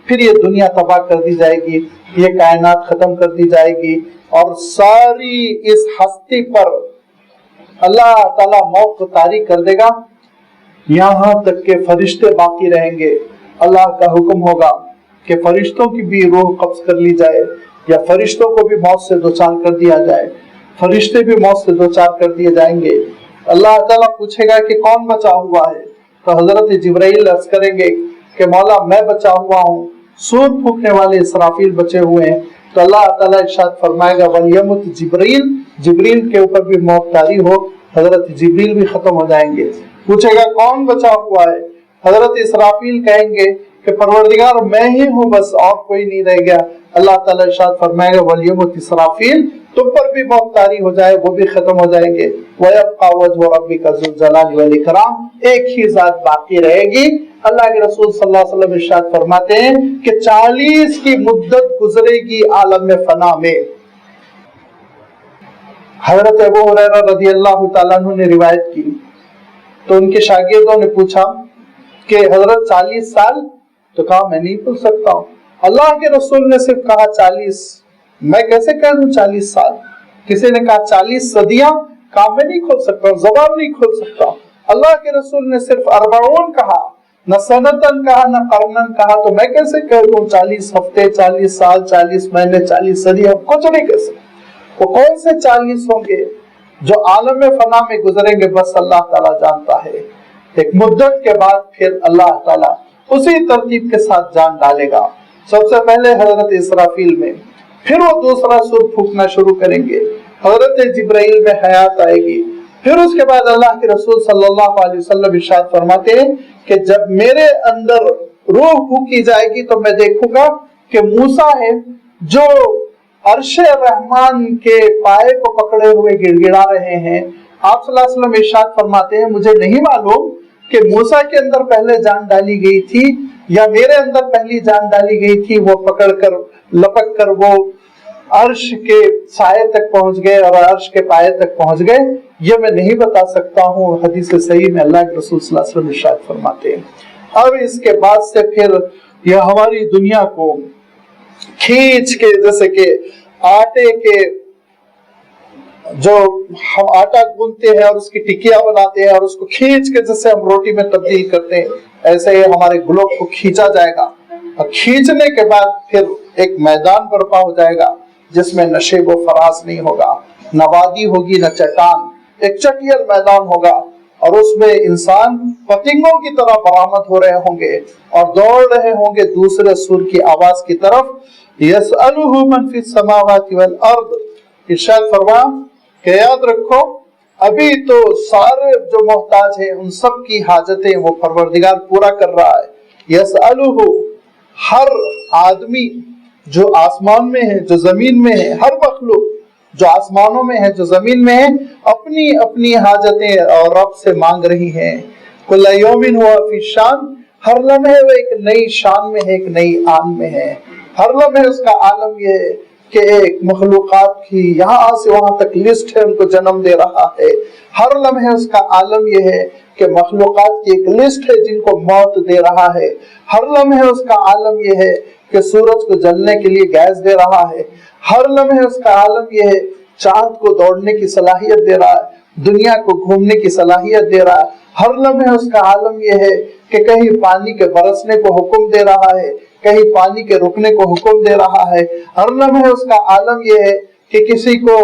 پھر یہ دنیا تباہ کر دی جائے گی، یہ کائنات ختم کر دی جائے گی، اور ساری اس ہستی پر اللہ تعالیٰ موت کو طاری کر دے گا یہاں تک کہ فرشتے باقی رہیں گے. اللہ کا حکم ہوگا کہ فرشتوں کی بھی روح قبض کر لی جائے، یا فرشتوں کو بھی موت سے دوچار کر دیا جائے، فرشتے بھی موت سے دوچار کر دیے جائیں گے. اللہ تعالیٰ پوچھے گا کہ کون بچا ہوا ہے؟ تو حضرت جبرائیل عرض کریں گے کہ مولا میں بچا ہوا ہوں. سور پھونکنے والے اسرافیل بچے ہوئے ہیں. تو اللہ تعالیٰ ارشاد فرمائے گا وَلْيَمُتْ جبرائیل، جبرائیل کے اوپر بھی موت طاری ہو، حضرت جبرائیل بھی ختم ہو جائیں گے. پوچھے گا کون بچا ہوا ہے؟ حضرت اسرافیل کہیں گے کہ پروردگار میں ہی ہوں، بس اور کوئی نہیں رہ گیا. اللہ تعالیٰ ارشاد فرمائے گا وَلْيَمُتْ اسرافیل، تم پر بھی موت طاری ہو جائے، وہ بھی ختم ہو جائیں گے. وَيَبْقَى وَجْهُ رَبِّكَ ذُو الجلال والإکرام، ایک ہی ذات باقی رہے گی. اللہ کے رسول صلی اللہ علیہ وسلم ارشاد فرماتے ہیں کہ 40 کی مدت گزرے گی عالم فنا میں. حضرت ابو ہریرہ رضی اللہ تعالیٰ عنہ نے روایت کی، تو ان کے شاگردوں نے پوچھا کہ حضرت 40 سال؟ تو کہا میں نہیں بول سکتا ہوں. اللہ کے رسول نے صرف کہا 40، میں کیسے کہہ دوں 40 سال؟ کسی نے کہا 40 صدیاں، کہا میں نہیں کھول سکتا، زبان نہیں کھول سکتا. اللہ کے رسول نے صرف 40 کہا، نہ سنتن کہا نہ قرنن کہا، تو میں کیسے کہہ دوں 40 ہفتے، 40 سال، 40 مہینے، 40 صدیاں؟ کچھ نہیں کہہ سکتا. وہ کون سے 40 ہوں گے جو عالم فنا میں گزریں گے بس اللہ تعالیٰ جانتا ہے. ایک مدت کے بعد پھر اللہ تعالیٰ اسی ترتیب کے ساتھ جان ڈالے گا. سب سے پہلے حضرت اسرافیل میں، پھر وہ دوسرا سور پھونکنا شروع کریں گے، حضرت جبرائیل میں حیات آئے گی. پھر اس کے بعد اللہ کے رسول صلی اللہ علیہ وسلم ارشاد فرماتے ہیں کہ جب میرے اندر روح پھونکی جائے گی تو میں دیکھوں گا کہ موسیٰ ہے جو عرش رحمان کے پائے کو پکڑے ہوئے گڑ گڑا رہے ہیں. آپ صلی اللہ علیہ وسلم ارشاد فرماتے ہیں مجھے نہیں معلوم کہ موسیٰ کے اندر پہلے جان ڈالی گئی تھی یا میرے اندر پہلی جان ڈالی گئی تھی. وہ پکڑ کر لپک کر وہ عرش کے سائے تک پہنچ گئے اور عرش کے پائے تک پہنچ گئے، یہ میں نہیں بتا سکتا ہوں. حدیث صحیح میں اللہ کے رسول صلی اللہ علیہ وسلم ارشاد فرماتے ہیں. اب اس کے بعد سے پھر یہ ہماری دنیا کو کھینچ کے، جیسے کہ آٹے کے جو ہم آٹا گوندتے ہیں اور اس کی ٹکیاں بناتے ہیں اور اس کو کھینچ کے جیسے ہم روٹی میں تبدیل کرتے ہیں، ایسے ہی ہمارے گلوب کو کھینچا جائے گا. اور کھینچنے کے بعد پھر ایک میدان برپا ہو جائے گا جس میں نہ شیب و فراز نہیں ہوگا، نہ وادی ہوگی نہ چٹان، ایک چٹیل میدان ہوگا. اور اس میں انسان پتنگوں کی طرح برآمد ہو رہے ہوں گے اور دوڑ رہے ہوں گے دوسرے سور کی آواز کی طرف. یسألہ من فی السماوات والارض، ارشاد فرما کہ یاد رکھو ابھی تو سارے جو محتاج ہیں ان سب کی حاجتیں وہ پروردگار پورا کر رہا ہے. یسألہ، ہر آدمی جو آسمان میں ہے جو زمین میں ہے، ہر مخلوق جو آسمانوں میں ہے جو زمین میں ہے، اپنی اپنی حاجتیں اور رب سے مانگ رہی ہیں. کل یوم ہوا فی شان، ہر لمحے وہ ایک نئی شان میں ہے، ایک نئی آن میں ہے. ہر لمحے اس کا عالم یہ ہے کہ ایک مخلوقات کی یہاں سے وہاں تک لسٹ ہے، ان کو جنم دے رہا ہے. ہر لمحے اس کا عالم یہ ہے کہ مخلوقات کی ایک لسٹ ہے جن کو موت دے رہا ہے. ہر لمحے اس کا عالم یہ ہے کہ سورج کو جلنے کے لیے گیس دے رہا ہے. ہر لمحے اس کا عالم یہ ہے چاند کو دوڑنے کی صلاحیت دے رہا ہے، دنیا کو گھومنے کی صلاحیت دے رہا ہے. ہر لمحے اس کا عالم یہ ہے کہ کہیں پانی کے برسنے کو حکم دے رہا ہے، کہیں پانی کے رکنے کو حکم دے رہا ہے. ہر لمحے اس کا عالم یہ ہے کہ کسی کو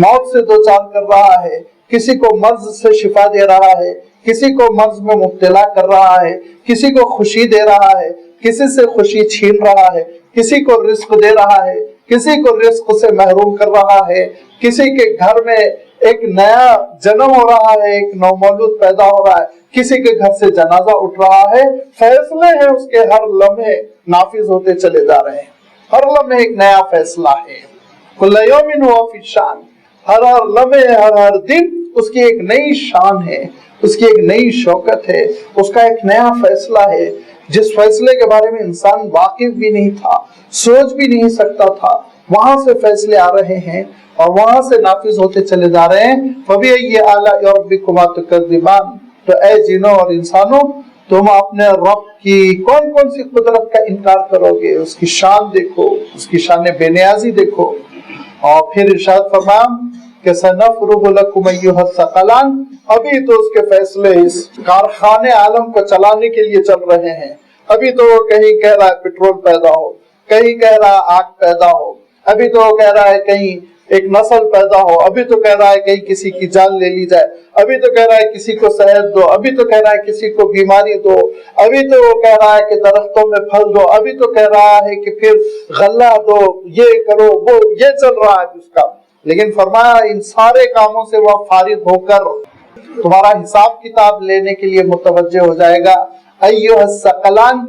موت سے دوچار کر رہا ہے، کسی کو مرض سے شفا دے رہا ہے، کسی کو مرض میں مبتلا کر رہا ہے، کسی کو خوشی دے رہا ہے، کسی سے خوشی چھین رہا ہے، کسی کو رزق دے رہا ہے، کسی کو رزق سے محروم کر رہا ہے، کسی کے گھر میں ایک نیا جنم ہو رہا ہے، ایک نومولود پیدا ہو رہا ہے، کسی کے گھر سے جنازہ اٹھ رہا ہے. فیصلے ہیں اس کے ہر لمحے نافذ ہوتے چلے جا رہے ہیں. ہر لمحے ایک نیا فیصلہ ہے. کل یوم ہوا فی شان، ہر لمحے ہر دن اس کی ایک نئی شان ہے، اس کی ایک نئی شوکت ہے، اس کا ایک نیا فیصلہ ہے جس فیصلے کے بارے میں انسان واقف بھی نہیں تھا، سوچ بھی نہیں سکتا تھا. وہاں سے فیصلے آ رہے ہیں اور وہاں سے نافذ ہوتے چلے جا رہے ہیں. فَبِأَيِّ آلَاءِ رَبِّكُمَا تُكَذِّبَانِ، تو اے جنوں اور انسانوں، تم اپنے رب کی کون کون سی قدرت کا انکار کرو گے؟ اس کی شان دیکھو، اس کی شان بے نیازی دیکھو. اور پھر ارشاد فرمایا کہ سَنَفْرُغُ لَكُمْ أَيُّهَا الثَّقَلَانِ، ابھی تو اس کے فیصلے اس کارخانے عالم کو چلانے کے لیے چل رہے ہیں. ابھی تو وہ کہیں کہہ رہا ہے پیٹرول پیدا ہو، کہیں کہہ رہا ہے آگ پیدا ہو، ابھی تو وہ کہہ رہا ہے کہیں ایک نسل پیدا ہو، ابھی تو کہہ رہا ہے کہیں کسی کی جان لے لی جائے، ابھی تو کہہ رہا ہے کسی کو صحت دو، ابھی تو کہہ رہا ہے کسی کو بیماری دو، ابھی تو وہ کہہ رہا ہے کہ درختوں میں پھل دو، ابھی تو کہہ رہا ہے کہ پھر غلہ دو، یہ کرو وہ، یہ چل رہا ہے اس کا. لیکن فرمایا ان سارے کاموں سے وہ فارغ ہو کر تمہارا حساب کتاب لینے کے لیے متوجہ ہو جائے گا. ایھا الثقلان،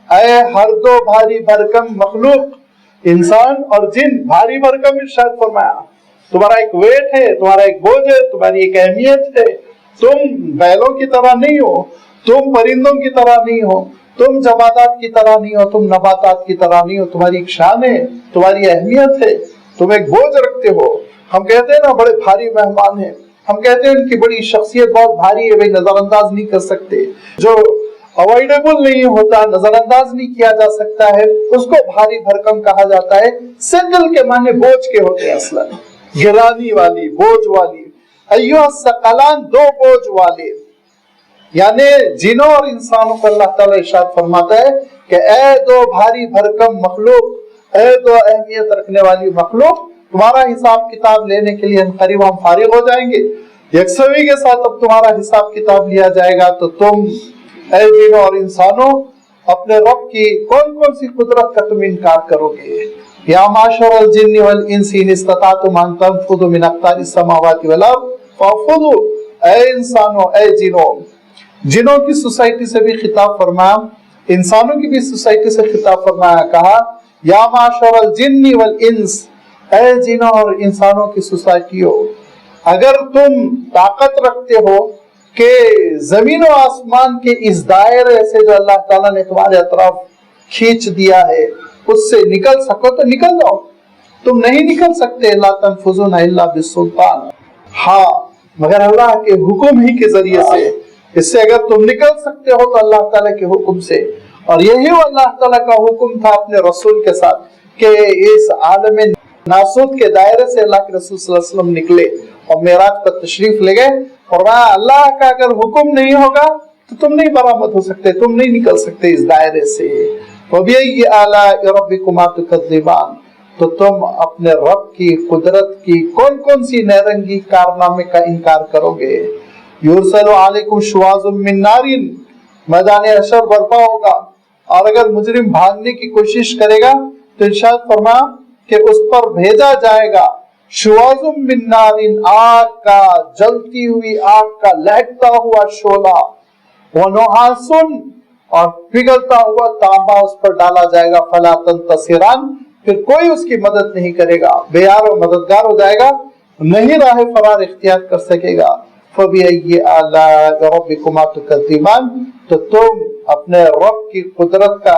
اے ہر دو بھاری بھرکم مخلوق، انسان اور جن. بھاری بھرکم ارشاد فرمایا تمہارا ایک ویٹ ہے، تمہارا ایک بوجھ ہے، تمہاری ایک اہمیت ہے. تم بیلوں کی طرح نہیں ہو، تم پرندوں کی طرح نہیں ہو، تم جمادات کی طرح نہیں ہو، تم نباتات کی طرح نہیں ہو. تمہاری ایک شان ہے، تمہاری اہمیت ہے، تم ایک بوجھ رکھتے ہو. ہم کہتے ہیں نا بڑے بھاری مہمان ہیں، ہم کہتے ہیں ان کی بڑی شخصیت بہت بھاری ہے، بھائی نظر انداز نہیں کر سکتے. جو اوائڈیبل نہیں ہوتا، نظر انداز نہیں کیا جا سکتا ہے، اس کو بھاری بھرکم کہا جاتا ہے. سندل کے معنی بوجھ کے ہوتے ہیں، اصلا گرانی والی، بوجھ والی. ایھا الثقلان، دو بوجھ والے، یعنی جنوں اور انسانوں کو اللہ تعالیٰ ارشاد فرماتا ہے کہ اے دو بھاری بھرکم مخلوق، اے دو اہمیت رکھنے والی مخلوق، تمہارا حساب کتاب لینے کے لیے قریب ہم فارغ ہو جائیں گے. یکسوئی کے ساتھ اب تمہارا حساب کتاب لیا جائے گا. تو تم اے جنوں اور انسانوں اپنے رب کی کون کون سی قدرت کا تم انکار کرو گے؟ یا معاشر الجن والانس ان استطعتم ان تنفذوا من اقطار السماوات والارض فانفذوا. اے انسانوں، اے جنوں. جنوں کی سوسائٹی سے بھی خطاب فرمایا، انسانوں کی بھی سوسائٹی سے خطاب فرمایا. کہا یا معاشر الجن والانس، اے جنوں اور انسانوں کی سوسائٹیوں، اگر تم طاقت رکھتے ہو کہ زمین و آسمان کے اس دائرے سے جو اللہ تعالیٰ نے تمہارے اطراف کھینچ دیا ہے اس سے نکل سکو تو نکل جاؤ. تم نہیں نکل سکتے. لا تنفذون الا بالسلطان، ہاں مگر اللہ کے حکم ہی کے ذریعے سے. اس سے اگر تم نکل سکتے ہو تو اللہ تعالیٰ کے حکم سے. اور یہی وہ اللہ تعالیٰ کا حکم تھا اپنے رسول کے ساتھ کہ اس عالم ناسوت کے دائرے سے اللہ کے رسول صلی اللہ علیہ وسلم نکلے اور معراج پر تشریف لے گئے. فرمایا اللہ کا اگر حکم نہیں ہوگا تو تم نہیں برآمد ہو سکتے، تم نہیں نکل سکتے اس دائرے سے. فَبِأَيِّ آلَاءِ رَبِّكُمَا تُكَذِّبَانِ، تو تم اپنے رب کی قدرت کی کون کون سی نیرنگی کارنامے کا انکار کرو گے؟ یُرْسَلُ عَلَيْكُمْ شُوَاظٌ مِّن نَارٍ، میدان حشر برپا ہوگا اور اگر مجرم بھاگنے کی کوشش کرے گا تو ارشاد فرمایا کہ اس پر بھیجا جائے گا شواظ من نار، آگ کا، جلتی ہوئی آگ کا لہکتا ہوا شعلہ، ونحاس، اور پگھلتا ہوا تانبا اس پر ڈالا جائے گا. فلا تنتصران، پھر کوئی اس کی مدد نہیں کرے گا، بے یار و مددگار ہو جائے گا، نہیں راہ فرار اختیار کر سکے گا. فَبِأَيِّ آلَاءِ رَبِّكُمَا تُكَذِّبَانِ، تو تم اپنے رب کی قدرت کا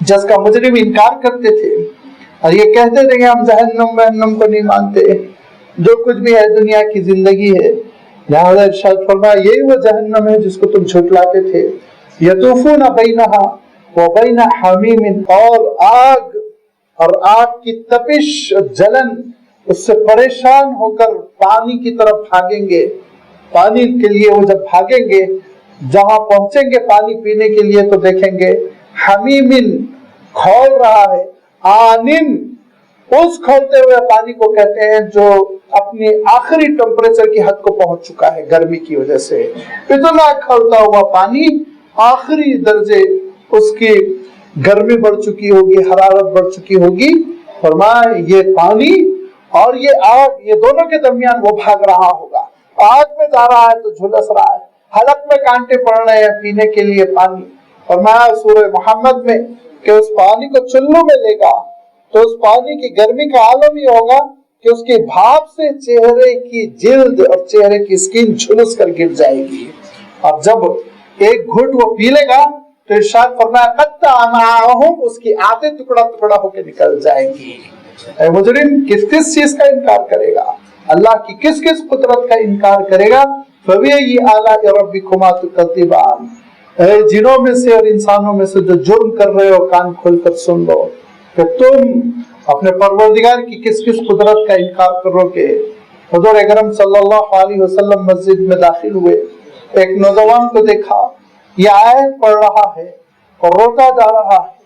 جس کا مجرم انکار کرتے تھے اور یہ کہتے تھے کہ ہم جہنم کو نہیں مانتے، جو کچھ بھی ہے دنیا کی زندگی ہے، لہذا ارشاد فرمایا یہی وہ جہنم ہے جس کو تم جھٹلاتے تھے۔ یطوفون بینہا وبین حمیم، اور آگ کی تپش جلن اس سے پریشان ہو کر پانی کی طرف بھاگیں گے، پانی کے لیے وہ جب بھاگیں گے، جہاں پہنچیں گے پانی پینے کے لیے تو دیکھیں گے حمیم کھول رہا ہے، آنن اس کھولتے ہوئے پانی کو کہتے ہیں جو اپنی آخری ٹمپریچر کی حد کو پہنچ چکا ہے گرمی کی وجہ سے، اتنا کھولتا ہوا پانی آخری درجے اس کی گرمی بڑھ چکی ہوگی، حرارت بڑھ چکی ہوگی۔ فرمایا یہ پانی اور یہ آگ، یہ دونوں کے درمیان وہ بھاگ رہا ہوگا، آگ میں جا رہا ہے تو جھلس رہا ہے، حلق میں کانٹے پڑ رہے ہیں پینے کے لیے پانی۔ فرمایا سورہ محمد میں کہ اس پانی کو چلو میں لے گا تو اس پانی کی گرمی کا عالم یہ ہوگا کہ اس کی بھاپ سے چہرے کی جلد اور چہرے کی سکن جھلس کر گر جائے گی، اور جب ایک گھٹ وہ پی لے گا تو ارشاد فرمایا قطع امعاءہم، اس کی آتے ٹکڑا ٹکڑا ہو کے نکل جائے گی۔ اے مجرم کس کس چیز کا انکار کرے گا، اللہ کی کس کس قدرت کا انکار کرے گا؟ فَبِأَيِّ آلَاءِ رَبِّكُمَا تُكَذِّبَانِ، اے جنوں میں سے اور انسانوں میں سے جو جرم کر رہے ہو کان کھول کر سن لو کہ تم اپنے پروردگار کی کس کس قدرت کا انکار کرو گے۔ حضور اکرم صلی اللہ علیہ وسلم مسجد میں داخل ہوئے، ایک نوجوان کو دیکھا یہ آیت پڑھ رہا ہے اور روتا جا رہا ہے۔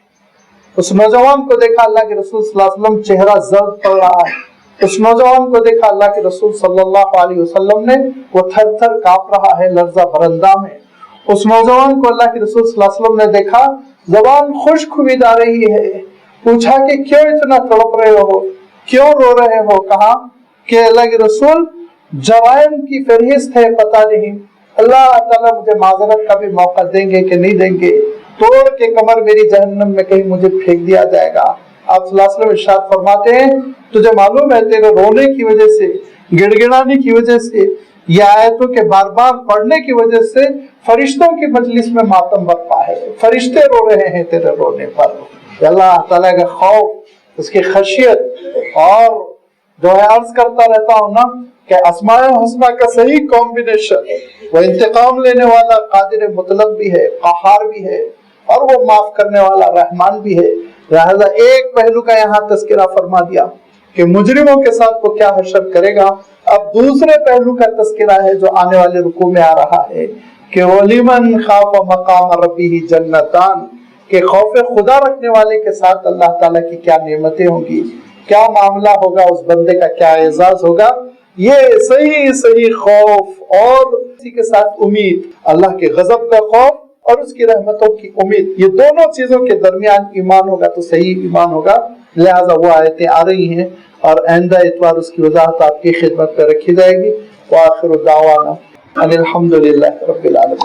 اس نوجوان کو دیکھا اللہ کے رسول صلی اللہ علیہ وسلم چہرہ زرد پڑ رہا ہے، اس نوجوان کو دیکھا اللہ کے رسول صلی اللہ علیہ وسلم نے وہ تھر تھر کانپ رہا ہے لرزہ برندہ میں۔ اس نوجوان کو اللہ کے رسول صلی اللہ علیہ وسلم نے دیکھا زبان خشک ہوئی جا رہی ہے، پوچھا کہ کیوں اتنا تڑپ رہے ہو، کیوں رو رہے ہو؟ کہا کہ اللہ کے رسول جرائم کی فہرست ہے، پتہ نہیں اللہ تعالیٰ مجھے معذرت کا بھی موقع دیں گے کہ نہیں دیں گے، توڑ کے کمر میری جہنم میں کہیں مجھے پھینک دیا جائے گا۔ آپ صلی اللہ علیہ وسلم ارشاد فرماتے ہیں تجھے معلوم ہے تیرے رونے کی وجہ سے، گڑ گڑانے کی وجہ سے، یہ آیتوں کے بار بار پڑھنے کی وجہ سے فرشتوں کی مجلس میں ماتم برپا ہے، فرشتے رو رہے ہیں تیرے رونے پر۔ اللہ تعالیٰ کا خوف، اس کی خشیت، اور جو ہے عرض کرتا رہتا ہوں نا کہ اسماء الحسنہ کا صحیح کمبینیشن، وہ انتقام لینے والا قادر مطلق بھی ہے، قہار بھی ہے، اور وہ معاف کرنے والا رحمان بھی ہے۔ لہذا ایک پہلو کا یہاں تذکرہ فرما دیا کہ مجرموں کے ساتھ وہ کیا حشر کرے گا، اب دوسرے پہلو کا تذکرہ ہے جو آنے والے رکوع میں آ رہا ہے کہ وَلِمَنْ خَافَ مَقَامَ رَبِّهِ جَنَّتَانِ، کہ خوف خدا رکھنے والے کے ساتھ اللہ تعالیٰ کی کیا نعمتیں ہوں گی، کیا معاملہ ہوگا، اس بندے کا کیا اعزاز ہوگا۔ یہ صحیح خوف اور اسی کے ساتھ امید، اللہ کے غضب کا خوف اور اس کی رحمتوں کی امید، یہ دونوں چیزوں کے درمیان ایمان ہوگا تو صحیح ایمان ہوگا۔ لہذا وہ آیتیں آ رہی ہیں اور آئندہ اتوار اس کی وضاحت آپ کی خدمت میں رکھی جائے گی۔ وآخر دعوانا ان الحمد للہ رب العالمین۔